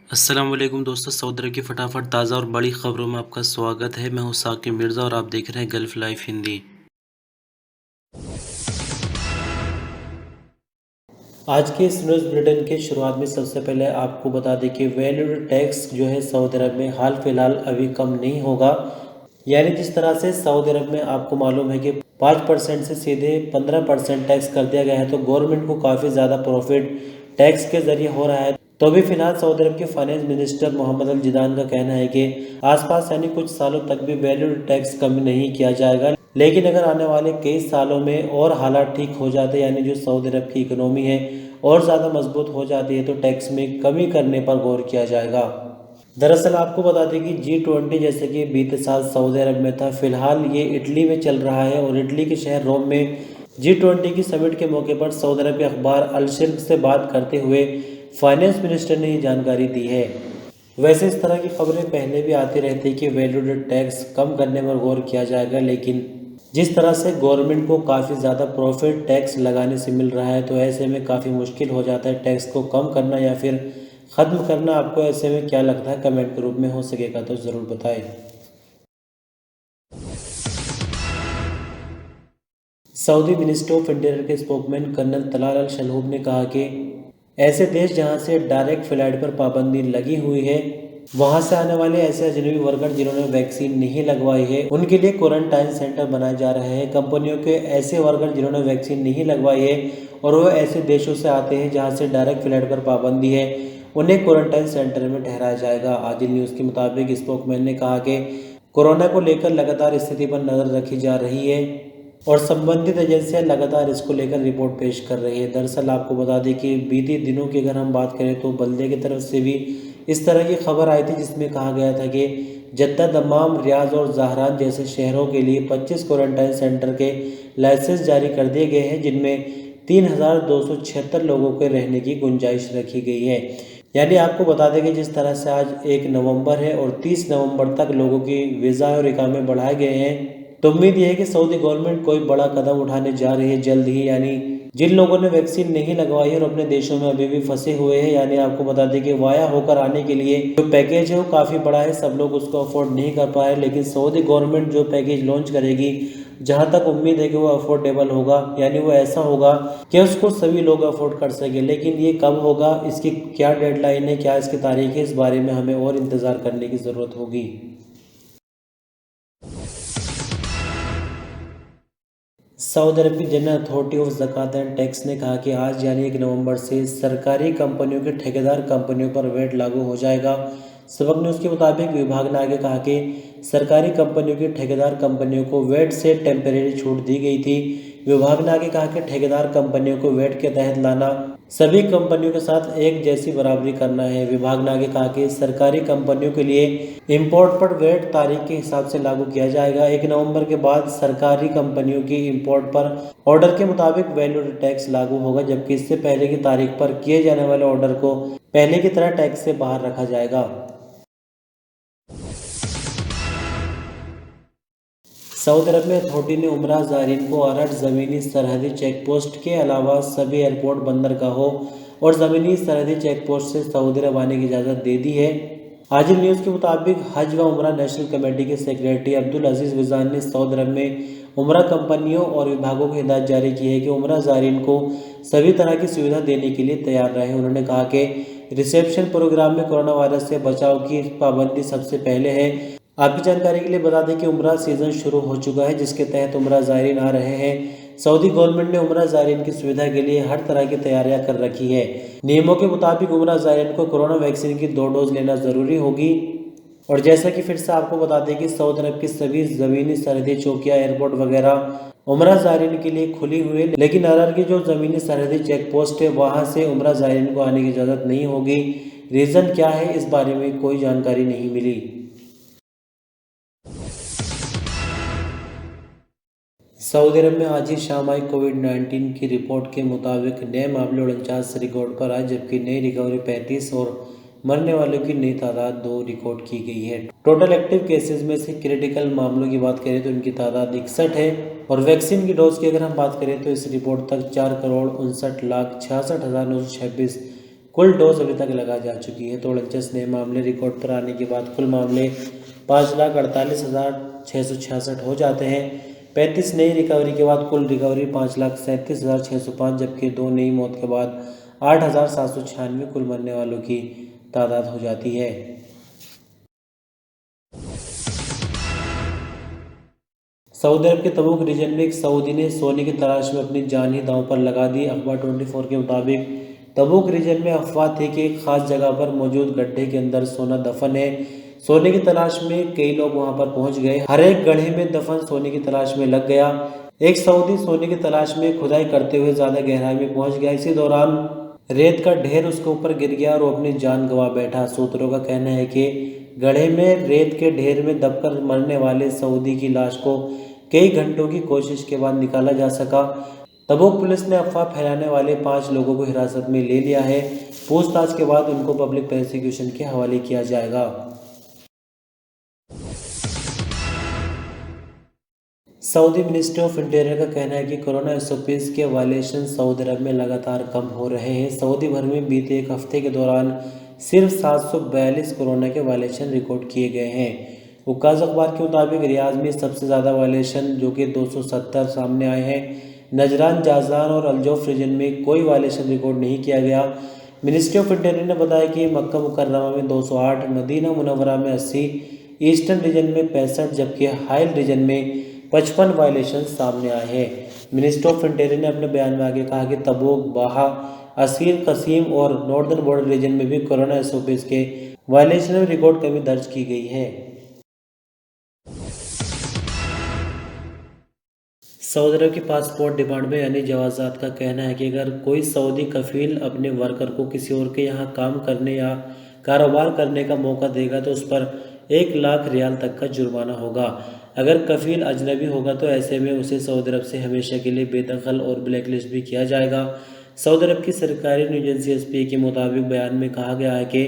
अस्सलाम वालेकुम दोस्तों, सऊदी अरब की फटाफट ताज़ा और बड़ी खबरों में आपका स्वागत है। मैं हूं साकिब मिर्ज़ा और आप देख रहे हैं गल्फ लाइफ हिंदी। आज के इस न्यूज़ बुलेटिन के शुरुआत में सबसे पहले आपको बता दें कि वैल्यू टैक्स जो है सऊदी अरब में हाल फिलहाल अभी कम नहीं होगा। यानी जिस तरह से सऊदी अरब में आपको मालूम है कि 5% से सीधे 15% टैक्स कर दिया गया है, तो गवर्नमेंट को काफ़ी ज़्यादा प्रॉफिट टैक्स के जरिए हो रहा है। तो अभी फिलहाल सऊदी अरब के फाइनेंस मिनिस्टर मोहम्मद अल जिदान का कहना है कि आसपास यानी कुछ सालों तक भी वैल्यू टैक्स कम नहीं किया जाएगा, लेकिन अगर आने वाले कई सालों में और हालात ठीक हो जाते यानी जो सऊदी अरब की इकोनॉमी है और ज़्यादा मजबूत हो जाती है तो टैक्स में कमी करने पर गौर किया जाएगा। दरअसल आपको बता दें कि G20 जैसे कि बीते साल सऊदी अरब में था, फिलहाल ये इटली में चल रहा है और इटली के शहर रोम में G20 की समिट के मौके पर सऊदी अरब के अखबार अल शिर्क से बात करते हुए फाइनेंस मिनिस्टर ने ये जानकारी दी है। वैसे इस तरह की खबरें पहले भी आती रहती कि वैल्यू टैक्स कम करने पर गौर किया जाएगा, लेकिन जिस तरह से गवर्नमेंट को काफ़ी ज़्यादा प्रॉफिट टैक्स लगाने से मिल रहा है तो ऐसे में काफ़ी मुश्किल हो जाता है टैक्स को कम करना या फिर ख़त्म करना। आपको ऐसे में क्या लगता है, कमेंट के रूप में हो सकेगा तो ज़रूर बताएं। सऊदी मिनिस्ट्री ऑफ इंटीरियर के स्पोकमैन कर्नल तलाल अल शलहूब ने कहा कि ऐसे देश जहां से डायरेक्ट फ्लाइट पर पाबंदी लगी हुई है, वहां से आने वाले ऐसे अजनबी वर्कर जिन्होंने वैक्सीन नहीं लगवाई है उनके लिए क्वारंटाइन सेंटर बनाए जा रहे हैं। कंपनियों के ऐसे वर्कर जिन्होंने वैक्सीन नहीं लगवाई है और वो ऐसे देशों से आते हैं जहाँ से डायरेक्ट फ्लाइट पर पाबंदी है, उन्हें क्वारंटाइन सेंटर में ठहराया जाएगा। आजिल न्यूज़ के मुताबिक स्पोकमैन ने कहा कि कोरोना को लेकर लगातार स्थिति पर नज़र रखी जा रही है और संबंधित एजेंसियां लगातार इसको लेकर रिपोर्ट पेश कर रही है। दरअसल आपको बता दें कि बीते दिनों की अगर हम बात करें तो बल्दे की तरफ से भी इस तरह की खबर आई थी जिसमें कहा गया था कि जद्दा, दमाम, रियाज और जहरान जैसे शहरों के लिए 25 क्वारंटाइन सेंटर के लाइसेंस जारी कर दिए गए हैं, जिनमें 3,276 लोगों के रहने की गुंजाइश रखी गई है। यानी आपको बता दें कि जिस तरह से आज 1 नवंबर है और 30 नवंबर तक लोगों की वीज़ा और इकामे बढ़ाए गए हैं, तो उम्मीद यह है कि सऊदी गवर्नमेंट कोई बड़ा कदम उठाने जा रही है जल्द ही। यानी जिन लोगों ने वैक्सीन नहीं लगवाई है और अपने देशों में अभी भी फंसे हुए हैं, यानी आपको बता दें कि वाया होकर आने के लिए जो पैकेज है वो काफ़ी बड़ा है, सब लोग उसको अफोर्ड नहीं कर पाए, लेकिन सऊदी गवर्नमेंट जो पैकेज लॉन्च करेगी, जहाँ तक उम्मीद है कि वो अफोर्डेबल होगा, यानी वो ऐसा होगा कि उसको सभी लोग अफोर्ड कर सके। लेकिन ये कब होगा, इसकी क्या डेडलाइन है, क्या इसकी तारीख है, इस बारे में हमें और इंतज़ार करने की ज़रूरत होगी। सऊदी अरब की general authority of zakat and tax ने कहा कि आज यानी 1 नवंबर से सरकारी कंपनियों के ठेकेदार कंपनियों पर वैट लागू हो जाएगा। सबक न्यूज़ के मुताबिक विभाग ने आगे कहा कि सरकारी कंपनियों की ठेकेदार कंपनियों को वैट से टेम्परेरी छूट दी गई थी। विभाग ने आगे कहा कि ठेकेदार कंपनियों को वैट के तहत लाना सभी कंपनियों के साथ एक जैसी बराबरी करना है। विभाग ने आगे कहा कि सरकारी कंपनियों के लिए इंपोर्ट पर वैट तारीख के हिसाब से लागू किया जाएगा। 1 नवंबर के बाद सरकारी कंपनियों की इंपोर्ट पर ऑर्डर के मुताबिक वैल्यू टैक्स लागू होगा, जबकि इससे पहले की तारीख पर किए जाने वाले ऑर्डर को पहले की तरह टैक्स से बाहर रखा जाएगा। सऊदी अरब में अथॉरिटी ने उमरा ज़ायरीन को अरट ज़मीनी सरहदी चेक पोस्ट के अलावा सभी एयरपोर्ट, बंदरगाहों और ज़मीनी सरहदी चेक पोस्ट से सऊदी अरब आने की इजाज़त दे दी है। आजिल न्यूज़ के मुताबिक हज व उमरा नेशनल कमेटी के सेक्रेटरी अब्दुल अजीज़ विजान ने सऊदी अरब में उमरा कंपनियों और विभागों को हिदायत जारी की है कि उमरा ज़ायरीन को सभी तरह की सुविधा देने के लिए तैयार रहे। उन्होंने कहा कि रिसेप्शन प्रोग्राम में कोरोना वायरस से बचाव की पाबंदी सबसे पहले है। आपकी जानकारी के लिए बता दें कि उमरा सीज़न शुरू हो चुका है, जिसके तहत उमरा ज़ायरीन आ रहे हैं। सऊदी गवर्नमेंट ने उमरा ज़ायरीन की सुविधा के लिए हर तरह की तैयारियां कर रखी है। नियमों के मुताबिक उमरा ज़ायरीन को कोरोना वैक्सीन की 2 डोज लेना ज़रूरी होगी। और जैसा कि फिर से आपको बता दें कि सऊदी अरब की सभी ज़मीनी सरहदी चौकियाँ, एयरपोर्ट वगैरह उमरा ज़ायरीन के लिए खुली हुई है, लेकिन अरर की जो ज़मीनी सरहदी चेक पोस्ट है वहाँ से उमरा ज़ायरीन को आने की इजाज़त नहीं होगी। रीज़न क्या है, इस बारे में कोई जानकारी नहीं मिली। सऊदी अरब में आज ही शाम आई कोविड-19 की रिपोर्ट के मुताबिक नए मामले 49 रिकॉर्ड पर आए, जबकि नई रिकवरी 35 और मरने वालों की नई तादाद 2 रिकॉर्ड की गई है। टोटल एक्टिव केसेस में से क्रिटिकल मामलों की बात करें तो इनकी तादाद 61 है और वैक्सीन की डोज की अगर हम बात करें तो इस रिपोर्ट तक 4,59,66,926 कुल डोज अभी तक लगा जा चुकी है। तो 49 नए मामले रिकॉर्ड पर आने के बाद कुल मामले 5,48,666 हो जाते हैं। 35 नई रिकवरी के बाद कुल रिकवरी 5,37,605, जबकि 2 नई मौत के बाद 8,796 कुल मरने वालों की तादाद हो जाती है। सऊदी अरब के तबूक रीजन में एक सऊदी ने सोने की तलाश में अपनी जान ही दांव पर लगा दी। अखबार 24 के मुताबिक तबूक रीजन में अफवाह थी कि एक खास जगह पर मौजूद गड्ढे के अंदर सोना दफन है। सोने की तलाश में कई लोग वहां पर पहुंच गए। हर एक गड्ढे में दफन सोने की तलाश में लग गया। एक सऊदी सोने की तलाश में खुदाई करते हुए ज्यादा गहराई में पहुंच गया। इसी दौरान रेत का ढेर उसके ऊपर गिर गया और वो अपनी जान गंवा बैठा। सूत्रों का कहना है कि गड्ढे में रेत के ढेर में दबकर मरने वाले सऊदी की लाश को कई घंटों की कोशिश के बाद निकाला जा सका। तबूक पुलिस ने अफवाह फैलाने वाले 5 लोगों को हिरासत में ले लिया है। पूछताछ के बाद उनको पब्लिक प्रोसिक्यूशन के हवाले किया जाएगा। सऊदी मिनिस्ट्री ऑफ इंटीरियर का कहना है कि कोरोना एसओपीज के वायलेशन सऊदी अरब में लगातार कम हो रहे हैं। सऊदी भर में बीते एक हफ्ते के दौरान सिर्फ 742 कोरोना के वायलेशन रिकॉर्ड किए गए हैं। उकाज़ अखबार के मुताबिक रियाज में सबसे ज़्यादा वायलेशन जो कि 270 सामने आए हैं। नजरान, जाजान और अलजौफ रीजन में कोई वायलेशन रिकॉर्ड नहीं किया गया। मिनिस्ट्री ऑफ इंटीरियर ने बताया कि मक्का मुकर्रमा में 208, मदीना मुनव्वरा में 80, ईस्टर्न रीजन में 65, जबकि हाइल रीजन में 55 वायलेशन सामने आए हैं। मिनिस्ट्री ऑफ इंटीरियर ने अपने बयान में आगे कहा कि तबूक, बाहा, असीर, कसीम और नॉर्दर्न बॉर्डर रीजन में भी कोरोना एसओपीज के वायलेशन में रिकॉर्ड कमी दर्ज की गई है। सऊदी अरब की पासपोर्ट डिपार्टमेंट यानी जवाजात का कहना है कि अगर कोई सऊदी कफील अपने वर्कर को किसी और के यहाँ काम करने या कारोबार करने का मौका देगा तो उस पर 1 लाख रियाल तक का जुर्माना होगा। अगर कफील अजनबी होगा तो ऐसे में उसे सऊदी अरब से हमेशा के लिए बेदखल और ब्लैकलिस्ट भी किया जाएगा। सऊदी अरब की सरकारी न्यूज एजेंसी एसपी के मुताबिक बयान में कहा गया है कि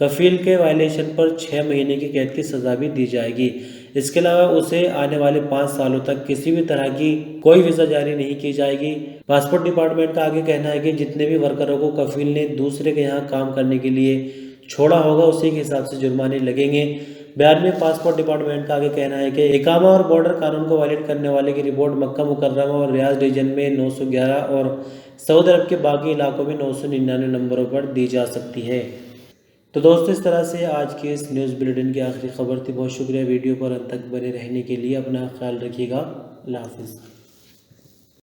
कफील के वायलेशन पर 6 महीने की कैद की सज़ा भी दी जाएगी। इसके अलावा उसे आने वाले 5 सालों तक किसी भी तरह की कोई वीज़ा जारी नहीं की जाएगी। पासपोर्ट डिपार्टमेंट का आगे कहना है कि जितने भी वर्करों को कफील ने दूसरे के यहाँ काम करने के लिए छोड़ा होगा उसी के हिसाब से जुर्माने लगेंगे। बयान में पासपोर्ट डिपार्टमेंट का आगे कहना है कि इकामा और बॉर्डर कानून को वायलेट करने वाले की रिपोर्ट मक्का मुकर्रमा और रियाज रीजन में 911 और सऊदी अरब के बाकी इलाकों में 999 नंबरों पर दी जा सकती है। तो दोस्तों, इस तरह से आज के इस न्यूज़ बुलेटिन की आखिरी खबर थी। बहुत शुक्रिया वीडियो पर अंत तक बने रहने के लिए। अपना ख्याल रखिएगा। अल्लाह हाफिज़।